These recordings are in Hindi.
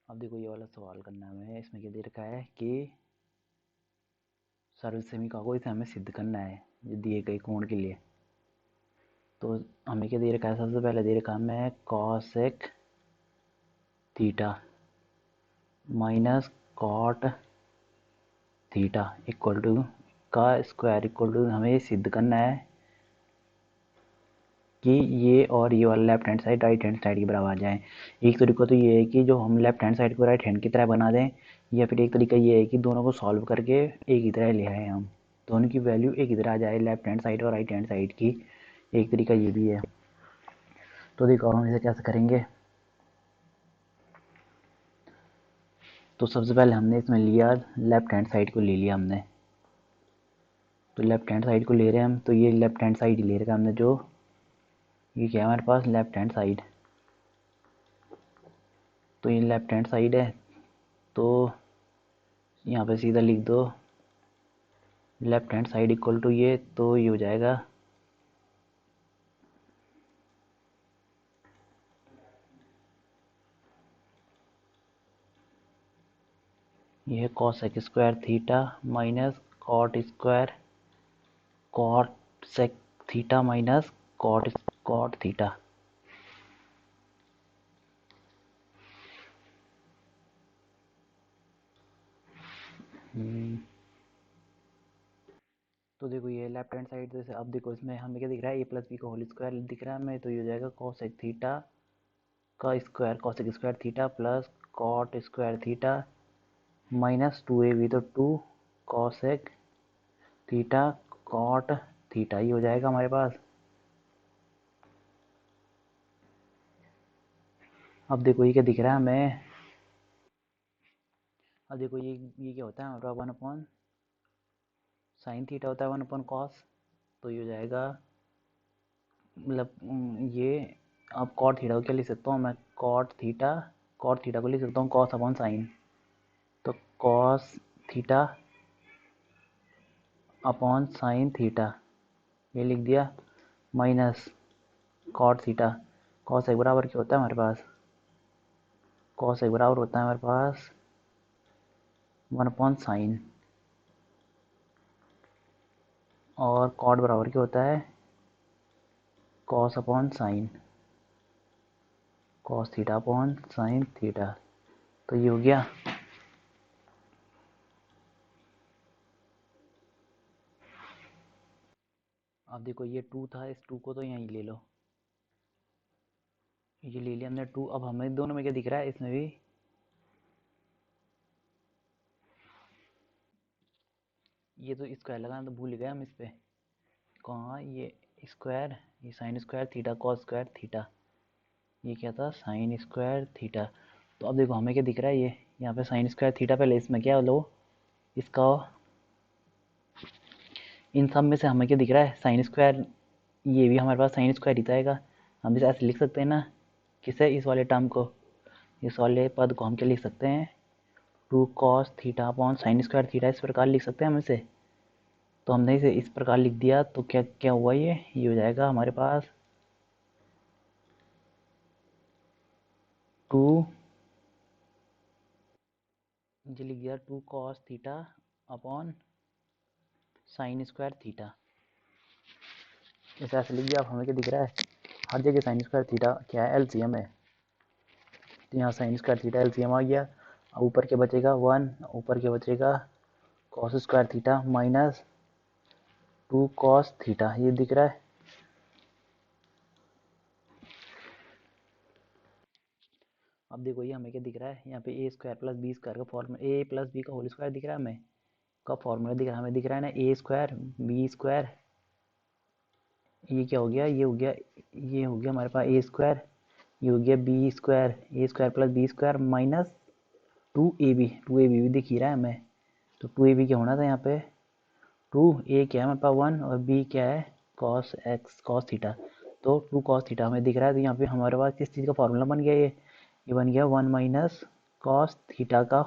अब देखो ये वाला सवाल करना है हमें। इसमें क्या दे रखा है कि सरल समीकरण को इसे हमें सिद्ध करना है ये दिए गए कोण के लिए। तो हमें क्या दे रखा है, सबसे पहले दे रखा है हमें cosec theta minus cot theta equal to का स्क्वायर इक्वल टू, हमें ये सिद्ध करना है कि ये और ये वाला left hand side right hand side के बराबर आ जाए। एक तरीका तो ये है कि जो हम लेफ्ट हैंड साइड को राइट हैंड की तरह बना दें, या फिर एक तरीका ये है कि दोनों को सॉल्व करके एक ही तरह ले आए, हम दोनों की वैल्यू एक ही तरह आ जाए, लेफ्ट हैंड साइड और राइट हैंड साइड की। एक तरीका ये भी है। तो देखो हम इसे कैसे करेंगे। तो सबसे पहले हमने इसमें लिया लेफ्ट हैंड साइड को ले लिया हमने। तो लेफ्ट हैंड साइड को ले रहे हैं हम, तो ये लेफ्ट हैंड साइड ले रखा हमने। जो ये क्या है हमारे पास लेफ्ट हैंड साइड, तो ये लेफ्ट हैंड साइड है। तो यहाँ पे सीधा लिख दो left hand side equal to ये, तो ये हो जाएगा ये है cosec square theta minus cot sec theta minus cot theta. तो देखो ये लेफ्ट हैंड साइड से, अब देखो इसमें हमें क्या दिख रहा है, ए प्लस बी का होल स्क्वायर दिख रहा है हमें। तो ये हो जाएगा कॉसेक थीटा का square, cosec square theta plus cot square theta minus 2ab, तो 2 कॉसेक थीटा कॉट थीटा, ये हो जाएगा हमारे पास। अब देखो ये क्या दिख रहा है हमें। अब देखो ये क्या होता है हमारा 1 अपॉन साइन थीटा होता है 1 अपॉन कॉस। तो ये हो जाएगा मतलब ये, अब कॉट थीटा को क्या लिख सकता हूँ मैं, कॉट थीटा को लिख सकता हूँ कॉस अपॉन साइन। तो cos theta upon sine theta ये लिख दिया, माइनस कॉट थीटा। कॉस एक बराबर क्या होता है हमारे पास, कॉस एक बराबर होता है हमारे पास 1 अपॉन साइन, और कॉट बराबर क्या होता है cos upon sine, cos theta upon sine theta. तो ये हो गया। अब देखो ये 2 था, इस 2 को तो यहीं ले लो, ये ले लिया हमने 2। अब हमें दोनों में क्या दिख रहा है, इसमें भी ये तो स्क्वायर लगाना तो भूल गए हम इस पे। कहाँ ये स्क्वायर, ये sign square theta cos square theta, ये क्या था साइन स्क्वायर थीटा। तो अब देखो हमें क्या दिख रहा है, ये यहाँ पे साइन स्क्वायर थीटा, पहले इसमें क्या लो इसका, इन सब में से हमें क्या दिख रहा है साइन स्क्वायर, ये भी हमारे पास साइन स्क्वायर ही रहेगा। हम इसे ऐसे लिख सकते हैं ना, किसे, इस वाले टर्म को, इस वाले पद को हम क्या लिख सकते हैं 2 cos theta upon sign square theta, इस प्रकार लिख सकते हैं हम इसे। तो हमने इसे इस प्रकार लिख दिया, तो क्या क्या हुआ, ये हो जाएगा हमारे पास 2, ये लिख दिया 2 cos theta upon sign square theta, ऐसे ऐसे लिख दिया। अब हमें क्या दिख रहा है, हर जगह साइन स्क्वायर थीटा क्या है एलसीएम है, तो यहाँ साइन स्क्वायर थीटा एलसीएम आ गया। ऊपर क्या बचेगा 1, ऊपर क्या बचेगा cos square theta minus 2 cos theta, ये दिख रहा है। अब देखो ये हमें क्या दिख रहा है, यहाँ पे ए स्क्वायर प्लस बी स्क्वायर का फॉर्मूला, ए प्लस बी का होल स्क्वायर दिख रहा है हमें, का फॉर्मूला दिख रहा है हमें, दिख रहा है ना ए स्क्वायर बी स्क्वायर, ये क्या हो गया, ये हो गया, ये हो गया हमारे पास ए स्क्वायर, ये हो गया B square, A square plus B square minus 2ab भी दिख ही रहा है हमें। तो 2ab क्या होना था यहाँ पे, 2a क्या है हमारे पास 1, और b क्या है कॉस एक्स कॉस थीटा। तो 2 कॉस थीटा हमें दिख रहा है। तो यहाँ पे हमारे पास किस चीज़ का फॉर्मूला बन गया, ये बन गया 1 माइनस कॉस थीटा का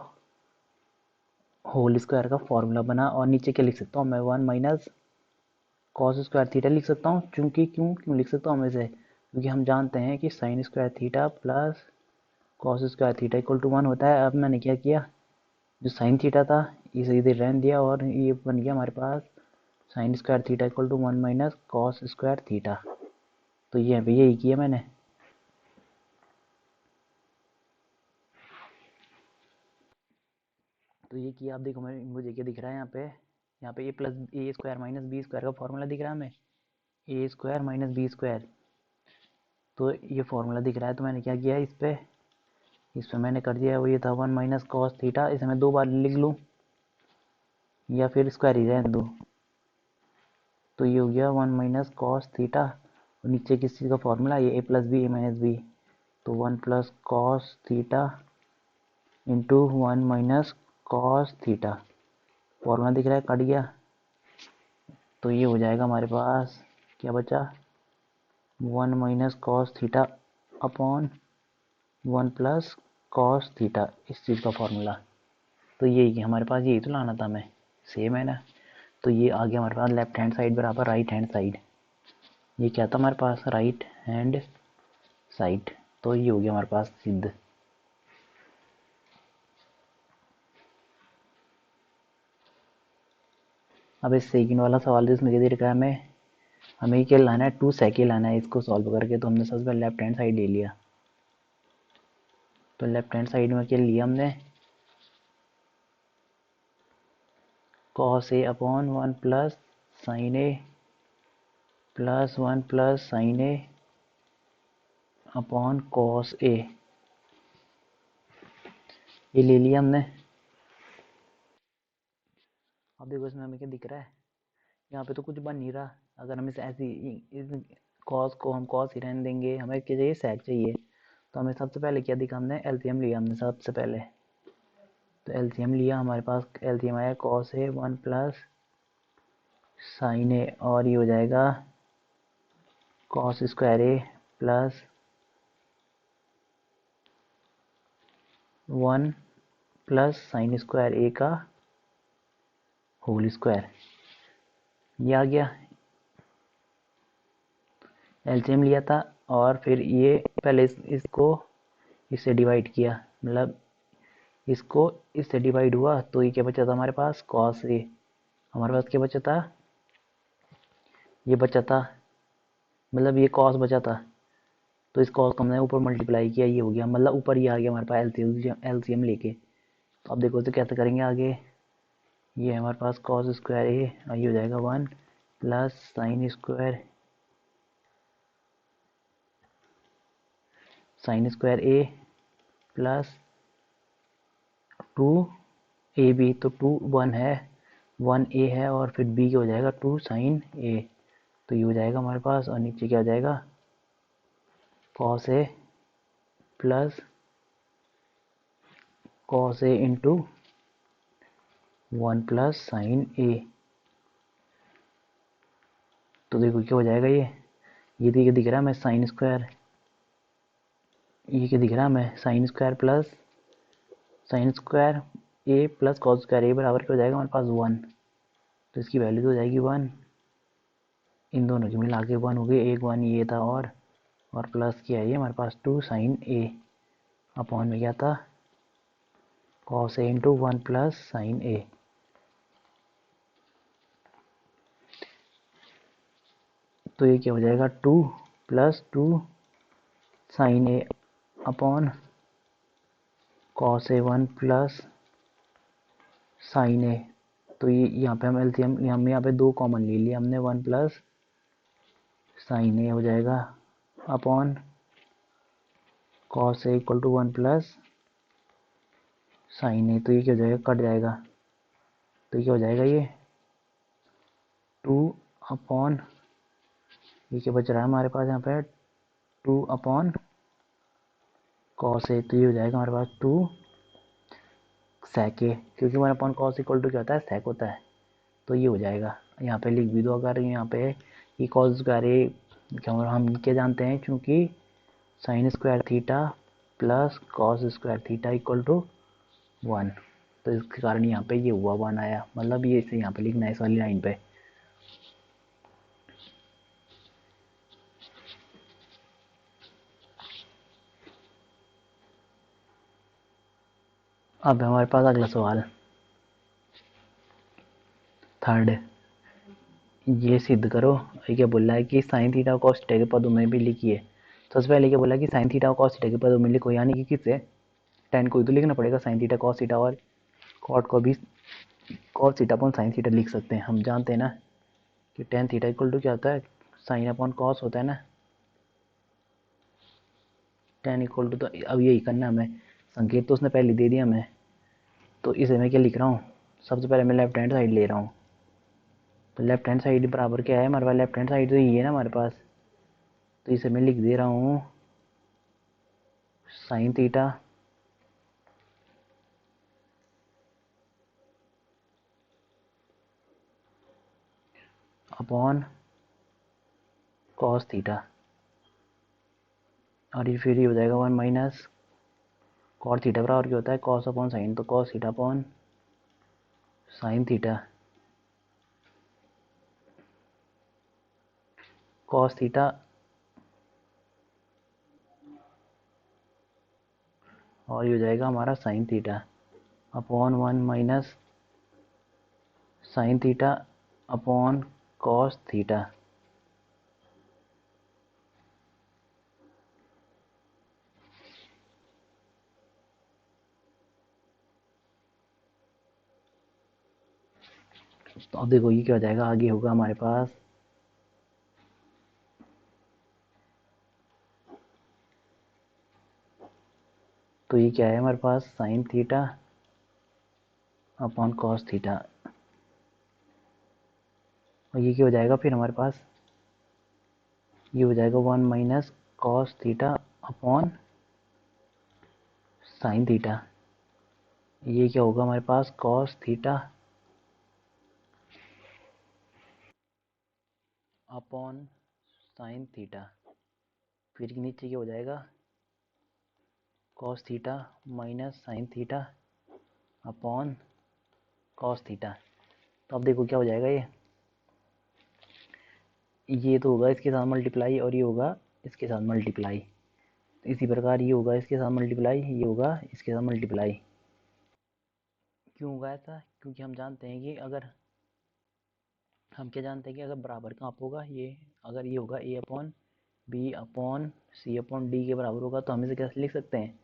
होल स्क्वायर का फॉर्मूला बना। और नीचे क्या लिख सकता हूँ मैं, 1 माइनस कॉस स्क्वायर थीटा लिख सकता हूँ, क्योंकि क्यों क्यों लिख सकता हूँ मैं इसे, क्योंकि हम जानते हैं कि sine square theta plus cos square theta equal to 1 होता है। अब मैंने क्या किया, जो साइन थीटा था इसे इधर रहने दिया और ये बन गया हमारे पास sine square theta equal to 1 minus cos square theta. तो ये भी यही किया मैंने। तो ये किया। आप देखो मुझे क्या दिख रहा है यहाँ पे ए स्क्वायर माइनस बी स्क्वायर का फॉर्मूला दिख रहा है हमें, ए स्क्वायर माइनस बी स्क्वायर। तो ये फॉर्मूला दिख रहा है। तो मैंने क्या किया, इस पे मैंने कर दिया, वो ये था 1 माइनस कॉस थीटा। इसे मैं 2 बार लिख लूँ या फिर स्क्वायर ही रहने दूँ। तो ये हो गया 1 माइनस कॉस थीटा और नीचे किस चीज़ का फॉर्मूला, ये ए प्लस बी ए माइनस बी। तो 1 plus cos theta into 1 minus cos theta. Formula दिख रहा है, कट गया। तो ये हो जाएगा हमारे पास, क्या बचा, 1 minus cos theta upon 1 plus cos theta, इस चीज़ का फॉर्मूला। तो यही हमारे पास, यही तो लाना था हमें, सेम है ना। तो ये आ गया हमारे पास लेफ्ट हैंड साइड बराबर राइट हैंड साइड। ये क्या था हमारे पास, राइट हैंड साइड। तो ये हो गया हमारे पास सिद्ध। अब इस सेकंड वाला सवाल जिसमें क्या दे रखा है हमें क्या लाना है, 2 सेक लाना है इसको सॉल्व करके। तो हमने सबसे पहले लेफ्ट हैंड साइड ले लिया। तो लेफ्ट हैंड साइड में क्या लिया हमने, cos A upon 1 plus sine A plus 1 plus sine A upon cos ए, ये ले लिया हमने। अब देखो इसमें हमें क्या दिख रहा है, यहाँ पे तो कुछ बन नहीं रहा। अगर हम इस ऐसी इस कॉस को हम कॉस ही रहने देंगे, हमें क्या चाहिए, सेक चाहिए। तो हमें सबसे पहले क्या दिखा, हमने एलसीएम लिया हमने सबसे पहले। तो एलसीएम लिया, हमारे पास एलसीएम आया कॉस ए 1 प्लस साइन ए, और ये हो जाएगा cos square A plus 1 plus sine square ए का होल स्क्वायर। ये आ गया, एलसीएम लिया था। और फिर ये पहले इसको इससे डिवाइड किया, मतलब इसको इससे डिवाइड हुआ। तो ये क्या बचा था हमारे पास, कॉस ए। हमारे पास क्या बचा था, ये बचा था, मतलब ये कॉस बचा था। तो इस कॉस को हमने ऊपर मल्टीप्लाई किया, ये हो गया, मतलब ऊपर ये आ गया हमारे पास एलसीएम लेके। तो अब देखो तो कैसे करेंगे आगे। ये हमारे पास कॉस स्क्वायर ए, और ये हो जाएगा 1 plus sine square A plus 2 A B. तो 2 1 है, 1 ए है, और फिर बी क्या हो जाएगा 2 साइन ए। तो ये हो जाएगा हमारे पास, और नीचे क्या हो जाएगा, cos A plus cos A into 1 plus sine A. तो देखो क्या हो जाएगा, ये देखिए दिख रहा है हमें साइन स्क्वायर, ये क्या दिख रहा है हमें, sign square A plus cos square ए बराबर क्या हो जाएगा हमारे पास 1। तो इसकी वैल्यू तो हो जाएगी 1, इन दोनों की मिला के 1 हो गई, एक 1 ये था, और प्लस क्या है ये हमारे पास 2 साइन ए अपॉन में क्या था, cos A into 1 plus sine A. तो ये क्या हो जाएगा 2 plus 2 sign A upon cos A 1 plus sine A. तो ये यहाँ पे हम एलसीएम हम यहाँ पे 2 कॉमन ले लिया हमने, 1 प्लस साइन ए हो जाएगा upon cos A equal to 1 plus sine A. तो ये क्या हो जाएगा, कट जाएगा। तो क्या हो जाएगा, ये 2 अपॉन, ये क्या बच रहा है हमारे पास यहाँ पे, 2 अपॉन कॉस ए। तो ये हो जाएगा हमारे पास 2 सेक ए, क्योंकि 1 अपॉन कॉस इक्वल टू क्या होता है, सेक होता है। तो ये हो जाएगा, यहाँ पे लिख भी दो अगर यहाँ पे, ये कॉस स्क्वायर ए क्या हम क्या जानते हैं, चूँकि sine square theta plus cos square theta equal to 1। तो इसके कारण यहाँ पे ये हुआ 1 आया, मतलब ये इसे यहाँ पे लिखना है इस वाली लाइन पे। अब हमारे पास अगला सवाल थर्ड, ये सिद्ध करो। ये क्या बोल रहा है कि साइन थीटा और कॉस थीटा के पदों में भी लिखिए। सबसे पहले क्या बोला कि साइन थीटा और कॉस थीटा के पदों में लिखो, यानी कि किससे टेन को तो लिखना पड़ेगा, साइन थीटा कॉस थीटा, और कॉट को भी cos theta upon sine theta लिख सकते हैं। हम जानते हैं ना कि टेन थीटा इक्वल टू क्या होता है, साइन अपॉन कॉस होता है ना, टेन इक्वल टू। तो अब यही करना है हमें, संकेत तो उसने पहले दे दिया हमें, तो इसे मैं क्या लिख रहा हूँ, सबसे पहले मैं लेफ्ट हैंड साइड ले रहा हूँ। तो लेफ्ट हैंड साइड बराबर क्या है हमारे पास, लेफ्ट हैंड साइड तो ये है ना हमारे पास, तो इसे मैं लिख दे रहा हूँ sign theta upon cos theta, और ये फिर ये हो जाएगा 1 माइनस कॉट थीटा बराबर क्या होता है, कॉस अपॉन साइन, तो cos theta upon sine theta, cos theta और ये हो जाएगा हमारा sign theta upon 1 minus sine theta upon cos theta. तो अब देखो ये क्या हो जाएगा, आगे होगा हमारे पास तो ये क्या है हमारे पास, sine theta upon cos theta, और ये क्या हो जाएगा फिर हमारे पास, ये हो जाएगा 1 minus cos theta upon sine theta. ये क्या होगा हमारे पास, cos theta upon sine theta, फिर नीचे क्या हो जाएगा, cos theta minus sine theta upon cos theta. तो अब देखो क्या हो जाएगा, ये तो होगा इसके साथ मल्टीप्लाई और ये होगा इसके साथ मल्टीप्लाई, इसी प्रकार ये होगा इसके साथ मल्टीप्लाई, ये होगा इसके साथ मल्टीप्लाई। क्यों होगा ऐसा, क्योंकि हम जानते हैं कि अगर हम क्या जानते हैं कि अगर बराबर कहाँ पे होगा, ये अगर ये होगा ए अपॉन बी अपॉन सी अपॉन डी के बराबर होगा, तो हम इसे कैसे लिख सकते हैं,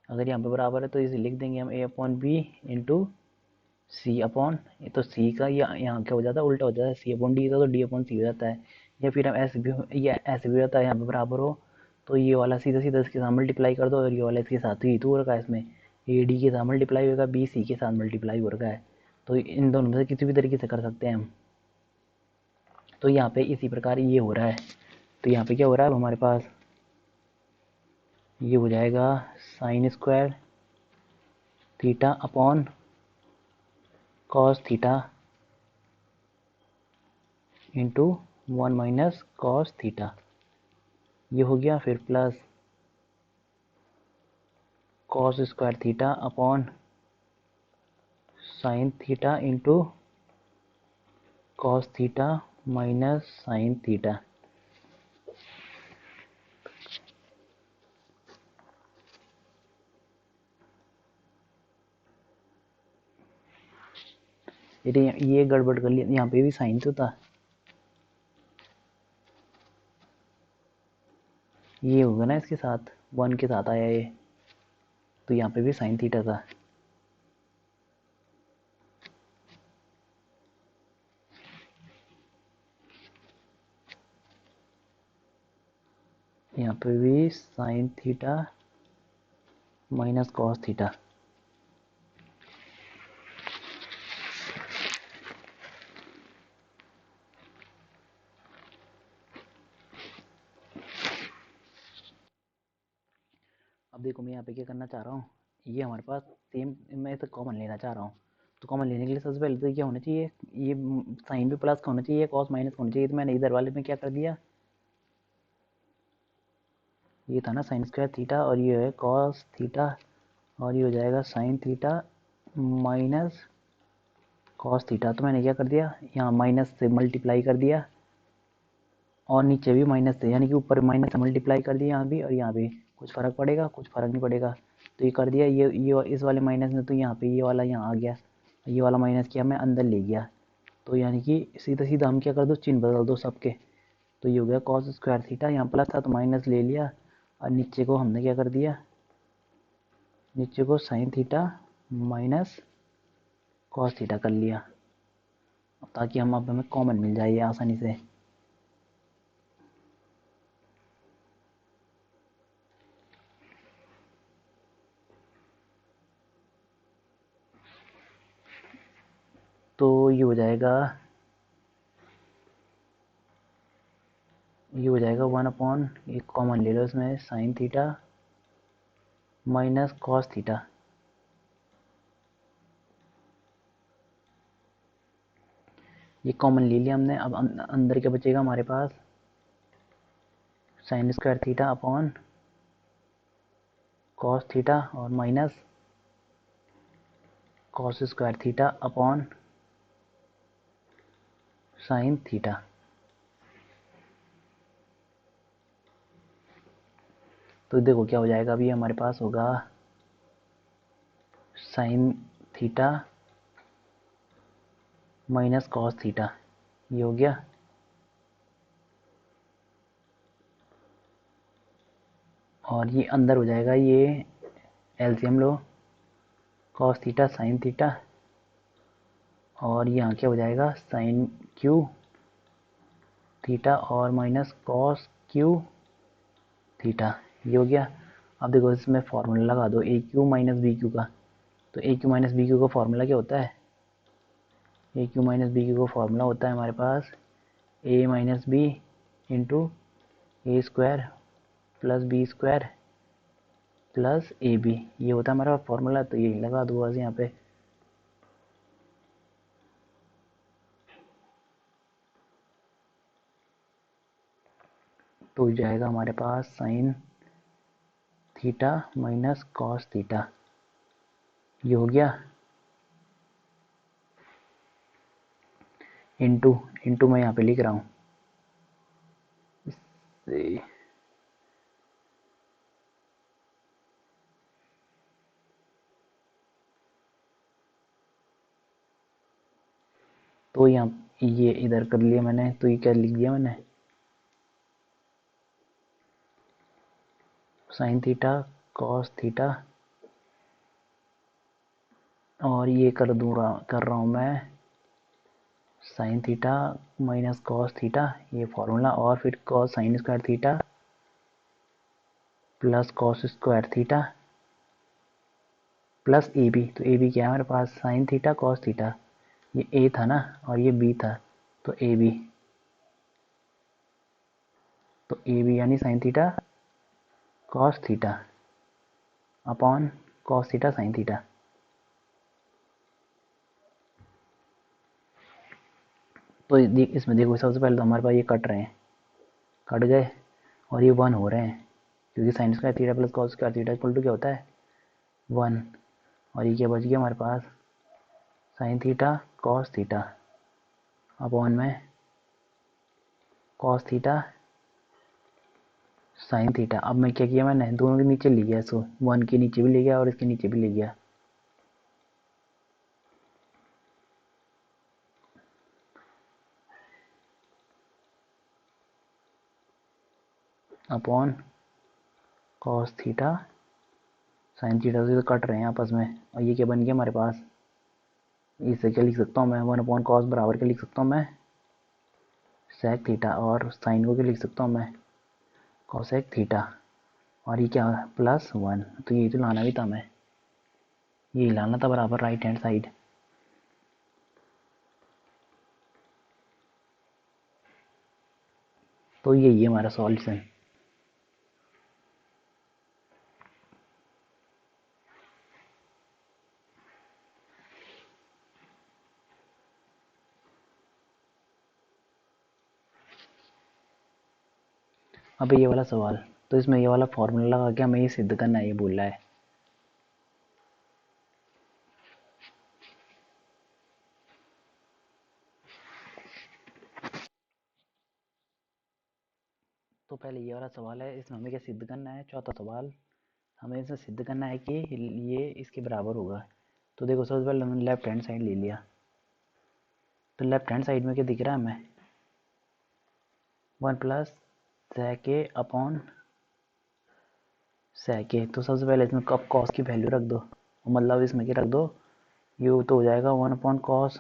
अगर यहाँ पे बराबर है तो इसे लिख देंगे हम ए अपॉन बी इंटू सी अपॉन, तो सी का यहाँ क्या हो जाता है, उल्टा हो जाता है, सी अपॉन डी था तो डी अपॉन सी हो जाता है, या फिर हम ऐसे भी, या ऐसे भी होता है, यहाँ पे बराबर हो तो ये वाला सीधा सीधा इसके साथ मल्टीप्लाई कर दो, और ये वाला इसके साथ ही तो रखा है, इसमें ए डी के साथ मल्टीप्लाई होगा, बी सी के साथ मल्टीप्लाई हो रखा है, तो इन दोनों में से किसी भी तरीके से कर सकते हैं हम। तो यहाँ पे इसी प्रकार ये हो रहा है, तो यहाँ पे क्या हो रहा है अब हमारे पास, ये हो जाएगा sign square theta upon cos theta into 1 minus cos theta, ये हो गया, फिर plus cos square theta upon sine theta into cos theta minus sine theta. ये गड़बड़ कर लिया, यहाँ पे भी साइन तो था, ये होगा ना इसके साथ 1 के साथ आया ये, तो यहाँ पे भी साइन थीटा था, यहाँ पे भी sign theta minus cos theta. अब देखो मैं यहाँ पे क्या करना चाह रहा हूँ, ये हमारे पास सेम, मैं इसे कॉमन लेना चाह रहा हूँ, तो कॉमन लेने के लिए सबसे पहले तो क्या होना चाहिए, ये साइन भी प्लस का होना चाहिए, कॉस माइनस का होना चाहिए, तो मैंने इधर वाले में क्या कर दिया, ये था ना साइन स्क्वायर थीटा और ये है कॉस थीटा, और ये हो जाएगा sign theta minus cos theta, तो मैंने क्या कर दिया, यहाँ माइनस से मल्टीप्लाई कर दिया और नीचे भी माइनस से, यानी कि ऊपर माइनस से मल्टीप्लाई कर दिया यहाँ भी और यहाँ भी, कुछ फ़र्क पड़ेगा, कुछ फ़र्क नहीं पड़ेगा, तो ये कर दिया, ये इस वाले माइनस में, तो यहाँ पे ये वाला यहाँ आ गया, ये वाला माइनस किया मैं अंदर ले गया, तो यानी कि सीधा सीधा हम क्या कर दो, चिन्ह बदल दो सबके। तो ये हो गया कॉस स्क्वायर थीटा, यहाँ प्लस था तो माइनस ले लिया, और नीचे को हमने क्या कर दिया, नीचे को sign theta minus cos theta कर लिया, ताकि हम अब हमें कॉमन मिल जाए ये आसानी से। तो ये हो जाएगा, ये हो जाएगा 1 अपॉन, ये कॉमन ले लो इसमें, sine theta minus cos theta. ये कॉमन ले लिया हमने, अब अंदर क्या बचेगा हमारे पास, sine square theta upon cos theta और minus cos square theta upon sine theta. तो देखो क्या हो जाएगा, अभी हमारे पास होगा sine theta minus cos theta, ये हो गया। और ये अंदर हो जाएगा, ये एलसीएम लो, कॉस थीटा साइन थीटा, और यहाँ क्या हो जाएगा, साइन क्यू थीटा और माइनस कॉस क्यू थीटा, ये हो गया। अब देखो इसमें फॉर्मूला लगा दो A cube minus B cube का। तो A cube minus B cube का फॉर्मूला क्या होता है, A cube minus B cube का फॉर्मूला होता है हमारे पास A minus B into A square plus B square plus A B, ये होता है हमारा फॉर्मूला। तो ये लगा दो बस यहाँ पे। तो जाएगा हमारे पास sine theta minus cos theta, ये हो गया, इंटू इंटू मैं यहाँ पे लिख रहा हूँ, तो यहाँ ये इधर कर लिया मैंने, तो ये क्या लिख दिया मैंने, साइन थीटा कॉस थीटा, और ये कर रहा हूँ मैं sine theta minus cos theta, ये फॉर्मूला, और फिर cos sine square theta plus cos square theta plus A B. तो ए बी क्या है हमारे पास, साइन थीटा कॉस थीटा, ये ए था ना और ये बी था, तो ए बी, तो ए बी यानी sign theta cos theta upon cos theta sine theta. तो इसमें देखो सबसे पहले तो हमारे पास ये कट रहे हैं, कट गए, और ये 1 हो रहे हैं, क्योंकि sine square theta plus cos square theta equal to क्या होता है, 1। और ये क्या बच गया हमारे पास, sine theta cos theta upon में कॉस थीटा साइन थीटा। अब मैं क्या किया, मैंने दोनों के नीचे ले गया इसको, 1 के नीचे भी ले गया और इसके नीचे भी ले गया, upon cos theta sine theta से तो कट रहे हैं आपस में, और ये क्या बन गया हमारे पास, इसे क्या लिख सकता हूँ मैं, 1 अपॉन कॉस बराबर क्या लिख सकता हूँ मैं, सेक थीटा, और साइन को क्या लिख सकता हूँ मैं, कॉसेक थीटा, और ये क्या +1। तो ये तो लाना भी था मैं, ये लाना था बराबर राइट हैंड साइड। तो यही है हमारा सॉल्यूशन। अब ये वाला सवाल, तो इसमें ये वाला फॉर्मूला लगा के हमें ये सिद्ध करना है, ये बोल रहा है। तो पहले ये वाला सवाल है, इसमें हमें क्या सिद्ध करना है, चौथा सवाल हमें इसे सिद्ध करना है कि ये इसके बराबर होगा। तो देखो सबसे पहले हमने लेफ्ट हैंड साइड ले लिया, तो लेफ्ट हैंड साइड में क्या दिख रहा है हमें, 1 plus sec a upon sec a। तो सबसे पहले इसमें कब कॉस की वैल्यू रख दो, मतलब इसमें क्या रख दो, यू तो हो जाएगा 1 अपॉन कॉस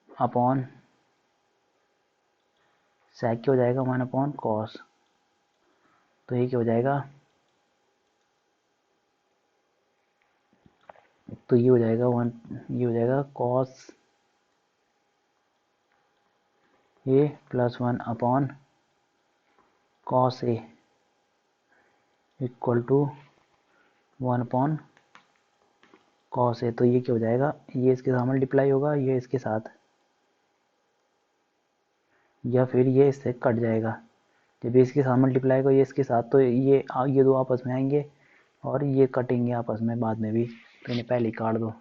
अपॉन sec क्या हो जाएगा 1 अपॉन कॉस। तो ये क्या हो जाएगा, तो ये हो जाएगा 1, ये हो जाएगा cos A plus 1 upon cos A equal to 1 upon cos A. तो ये क्या हो जाएगा, ये इसके साथ मल्टीप्लाई होगा, ये इसके साथ, या फिर ये इससे कट जाएगा। जब ये इसके साथ मल्टीप्लाई होगा ये इसके साथ, तो ये दो आपस में आएंगे और ये कटेंगे आपस में बाद में भी, तो इन्हें पहले ही काट दो।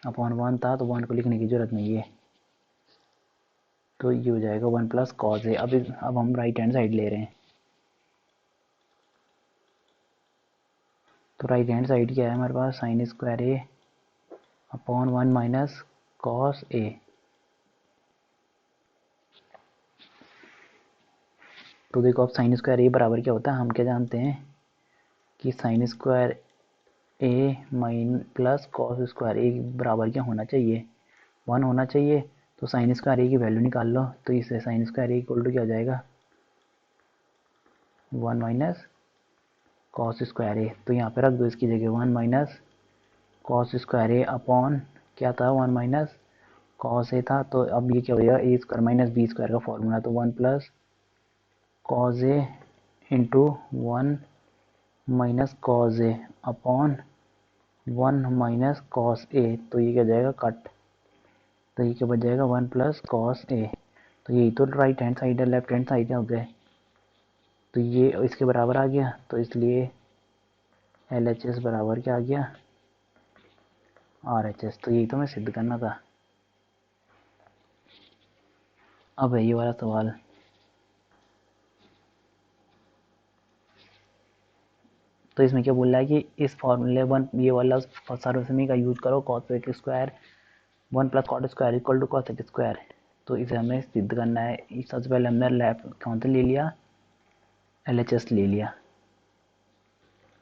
अपॉन 1 था तो 1 को लिखने की जरूरत नहीं है, तो ये हो जाएगा 1 प्लस कॉस ए। अब हम राइट हैंड साइड ले रहे हैं, तो राइट हैंड साइड क्या है हमारे पास, sine square A upon 1 minus cos A. तो देखो अब साइन स्क्वायर ए बराबर क्या होता है, हम क्या जानते हैं कि साइन स्क्वायर ए माइन प्लस कॉस स्क्वायर ए बराबर क्या होना चाहिए, 1 होना चाहिए। तो साइन स्क्वायर ए की वैल्यू निकाल लो, तो इससे sine square A equal to क्या हो जाएगा, 1 माइनस कॉस स्क्वायर ए। तो यहाँ पे रख दो इसकी जगह 1 minus cos square A upon क्या था, 1 माइनस कॉस ए था। तो अब ये क्या हो जाएगा, ए स्क्वायर माइनस बी स्क्वायर का फॉर्मूला, तो 1 plus cos A into 1 minus cos A upon 1 minus cos A. तो ये क्या हो जाएगा, कट, तो ये क्या बच जाएगा, 1 प्लस कॉस ए। तो यही तो राइट हैंड साइड है, लेफ्ट हैंड साइड हो गए, तो ये इसके बराबर आ गया, तो इसलिए एल एच एस बराबर क्या आ गया, आर एच एस। तो यही तो मैं सिद्ध करना था। अब है ये वाला सवाल, तो इसमें क्या बोल रहा है कि इस फॉर्मूले वन, ये वाला सर्वसमी का यूज करो, cos square 1 plus cot square equal to cos square. तो इसे हमें सिद्ध करना है। सबसे पहले हमने लेफ्ट कौन सा ले लिया, एल एच एस ले लिया।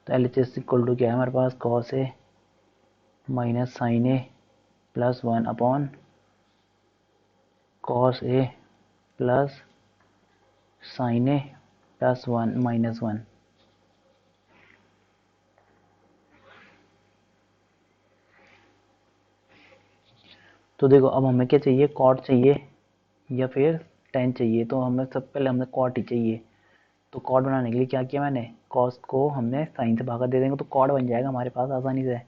तो L H S equal to क्या है हमारे पास, cos A minus sine A plus 1 upon cos A plus sine A plus 1 minus 1। तो देखो अब हमें क्या चाहिए, कॉट चाहिए या फिर टेन चाहिए। तो हमें सबसे पहले हमें कॉट ही चाहिए। तो कॉट बनाने के लिए क्या किया मैंने, कॉस को हमने साइन से भागा दे देंगे तो कॉट बन जाएगा हमारे पास आसानी से।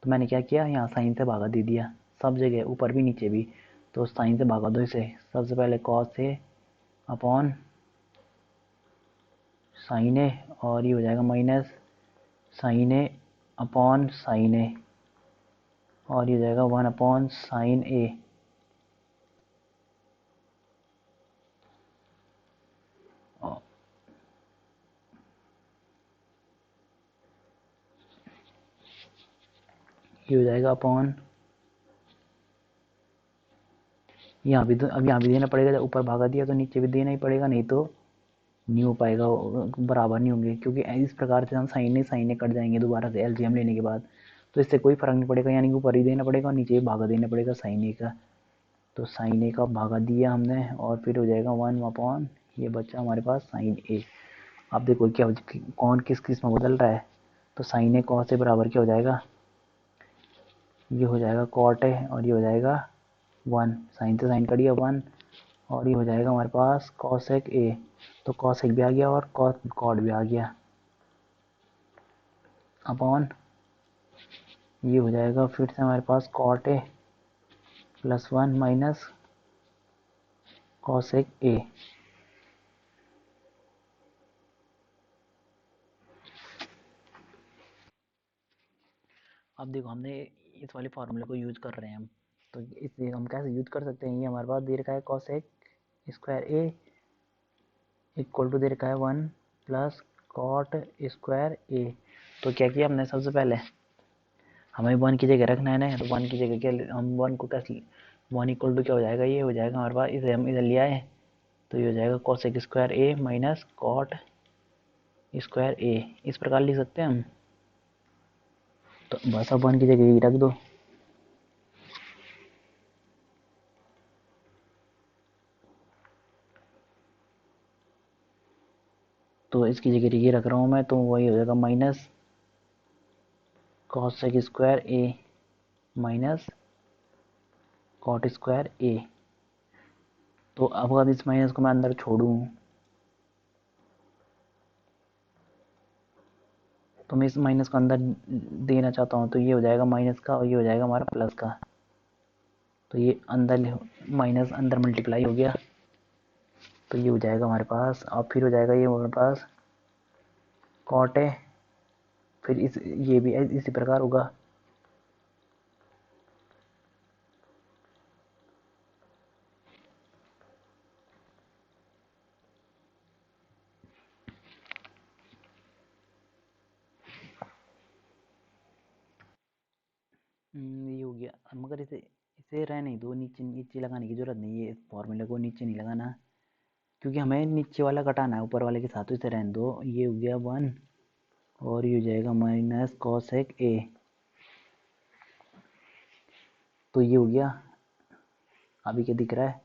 तो मैंने क्या किया, यहाँ साइन से भागा दे दिया, सब जगह ऊपर भी नीचे भी। तो साइन से भागा दो इसे, सबसे पहले कॉस से अपॉन साइन ए, और ये हो जाएगा माइनस साइन ए अपॉन साइन ए, और ये हो जाएगा 1 अपॉन साइन ए। ये हो जाएगा अपॉन, यहाँ भी तो अब यहाँ भी देना पड़ेगा, जब ऊपर भागा दिया तो नीचे भी देना ही पड़ेगा, नहीं तो नहीं हो पाएगा, बराबर नहीं होंगे। क्योंकि इस प्रकार से हम साइने कट जाएंगे दोबारा से एलसीएम लेने के बाद, तो इससे कोई फर्क नहीं पड़ेगा, यानी कि ऊपर ही देना पड़ेगा और नीचे भी भागा देना पड़ेगा साइने का। तो साइने का भागा दिया हमने, और फिर हो जाएगा 1 अपॉन, ये बच्चा हमारे पास साइन ए। अब देखो क्या कौन किस किस में बदल रहा है। तो साइन ए कॉस से बराबर क्या हो जाएगा, ये हो जाएगा कॉट है, और ये हो जाएगा 1, साइन से साइन करिए 1, और ये हो जाएगा हमारे पास कॉसेक ए। तो कॉसेक भी आ गया और कॉट भी आ गया, अपॉन ये हो जाएगा फिर से हमारे पास cot A plus 1 minus cosec A. अब देखो हमने इस वाले फार्मूले को यूज कर रहे हैं हम, तो इसलिए हम कैसे यूज कर सकते हैं, ये हमारे पास दे रखा है cosec square A equal to दे रखा है 1 प्लस कॉट स्क्वायर ए। तो क्या किया हमने, सबसे पहले हमें 1 की जगह रखना है ना, तो 1 की जगह क्या, हम 1 को कैसे, 1 इक्वल टू क्या हो जाएगा, ये हो जाएगा हमारे पास, इसे हम इधर ले आए तो ये हो जाएगा cosec square A minus cot square ए, इस प्रकार लिख सकते हैं हम। तो बस अब 1 की जगह ये रख दो, तो इसकी जगह ये रख रहा हूँ मैं, तो वही हो जाएगा minus cosec square A minus cot square ए। तो अब इस माइनस को मैं अंदर छोड़ूँ, तो मैं इस माइनस को अंदर देना चाहता हूँ, तो ये हो जाएगा माइनस का और ये हो जाएगा हमारा प्लस का, तो ये अंदर माइनस अंदर मल्टीप्लाई हो गया, तो ये हो जाएगा हमारे पास, और फिर हो जाएगा ये हमारे पास कॉट है, फिर ये भी इसी प्रकार होगा। ये हो गया, मगर इसे इसे रहने दो, नीचे नीचे लगाने की जरूरत नहीं है, इस फॉर्मूले को नीचे नहीं लगाना, क्योंकि हमें नीचे वाला घटाना है ऊपर वाले के साथ, तो इसे रहने दो। ये हो गया 1 और ये हो जाएगा माइनस कॉसेक ए, तो ये हो गया। अभी क्या दिख रहा है,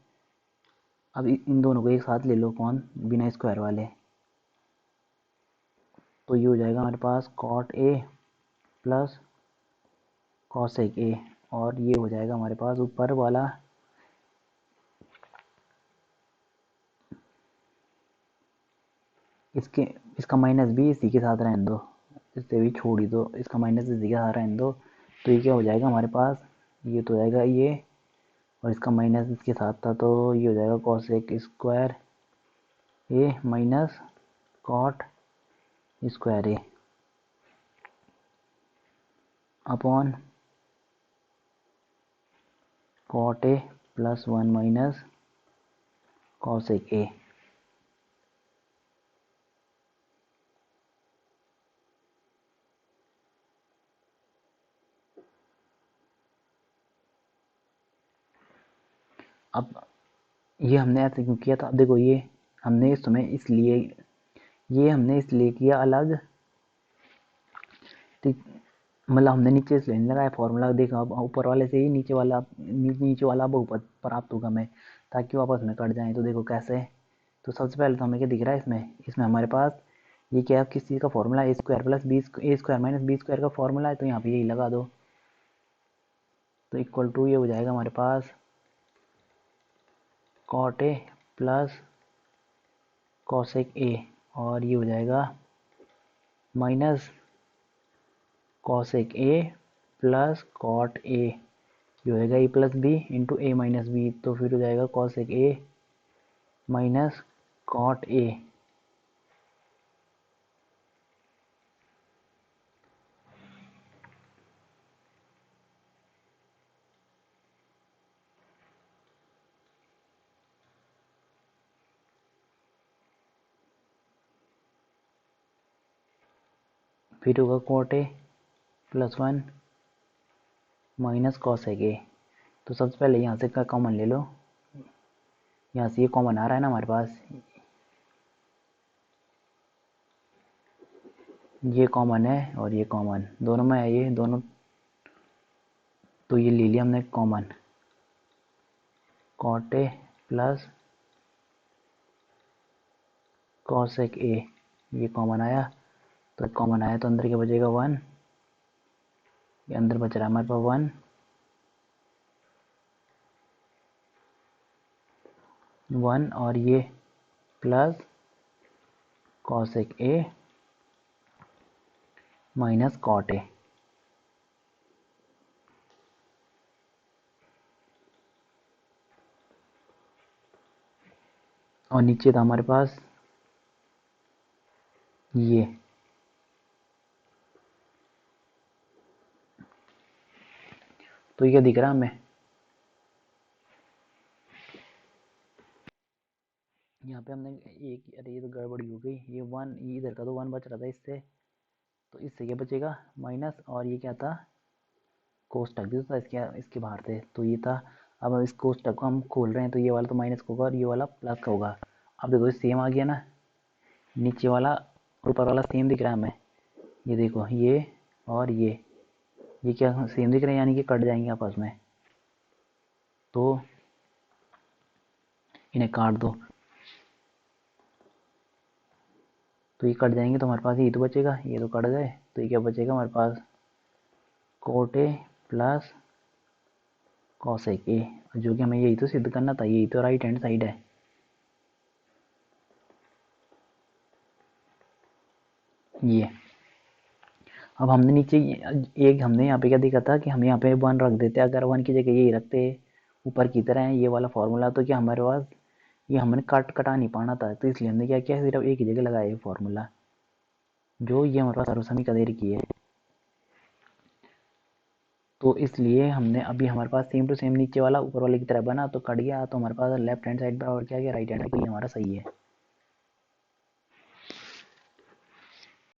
अब इन दोनों को एक साथ ले लो, कौन, बिना स्क्वायर वाले, तो ये हो जाएगा हमारे पास cot A plus cosec A, और ये हो जाएगा हमारे पास ऊपर वाला इसके, इसका माइनस भी इसी के साथ रहने दो, इससे भी छोड़ ही दो, इसका माइनस इसी के साथ रहने दो, तो ये क्या हो जाएगा हमारे पास, ये तो हो जाएगा ये, और इसका माइनस इसके साथ था, तो ये हो जाएगा cosec square A minus cot square A upon cot A plus 1 minus cosec A. अब ये हमने ऐसे क्यों किया था, अब देखो ये हमने इस समय इसलिए, ये हमने इसलिए किया अलग, मतलब हमने नीचे इसलिए नहीं लगाया फॉर्मूला, देखा अब ऊपर वाले से ही नीचे वाला अब ऊपर प्राप्त होगा हमें, ताकि वो आपस में कट जाए। तो देखो कैसे, तो सबसे पहले तो हमें क्या दिख रहा है इसमें, इसमें हमारे पास ये क्या है, किस चीज़ का फॉर्मूला, ए स्क्वायर प्लस बी ए स्क्वायर माइनस बी स्क्वायर का फॉर्मूला है, तो यहाँ पे यही लगा दो, तो इक्वल टू ये हो जाएगा हमारे पास cot A plus cosec A, और ये हो जाएगा minus cosec A plus cot A, ये हो जाएगा A plus B into A minus B, तो फिर हो जाएगा cosec A minus cot A. फिर होगा cot A plus 1 minus cosec A, तो सबसे पहले यहाँ से का कॉमन ले लो, यहाँ से ये कॉमन आ रहा है ना हमारे पास, ये कॉमन है और ये कॉमन दोनों में है, ये दोनों, तो ये ले लिया हमने common, cot A plus cosec A, ये कॉमन आया, तो कॉमन आया तो अंदर क्या बचेगा 1, ये अंदर बच रहा है हमारे पास 1 और ये plus cosec A minus cot A, और नीचे था हमारे पास ये, तो ये दिख रहा है हमें, यहाँ पे हमने एक, अरे ये तो गड़बड़ी हो गई, ये वन, ये इधर का तो वन बच रहा था इससे, तो इससे क्या बचेगा माइनस, और ये क्या था कोष्टक भी तो था इसके इसके बाहर थे, तो ये था। अब इस कोष्टक को हम खोल रहे हैं तो ये वाला तो माइनस का होगा और ये वाला प्लस का होगा। अब देखो सेम आ गया ना, नीचे वाला और ऊपर वाला सेम दिख रहा है हमें। ये देखो ये और ये क्या सेम दिख रहे हैं, यानी कि कट जाएंगे आपस में, तो इन्हें काट दो, तो ये कट जाएंगे, तो हमारे पास ये तो बचेगा, ये तो कट गए, तो ये क्या बचेगा हमारे पास cot A plus cosec A, जो कि हमें यही तो सिद्ध करना था, यही तो राइट हैंड साइड है। ये अब हमने नीचे एक हमने यहाँ पे क्या देखा था कि हम यहाँ पे वन रख देते, अगर वन की जगह यही रखते ऊपर की तरह ये वाला फॉर्मूला, तो क्या हमारे पास ये हमने कटा नहीं पाना था, तो इसलिए हमने क्या किया सिर्फ एक ही जगह लगाया ये फॉर्मूला, जो ये हमारे पास सर्वसमीकरण दे रखी है। तो इसलिए हमने अभी हमारे पास सेम टू सेम नीचे वाला ऊपर वाले की तरह बना, तो कट गया, तो हमारे पास लेफ्ट हैंड साइड बराबर क्या गया राइट हैंड साइड, हमारा सही है।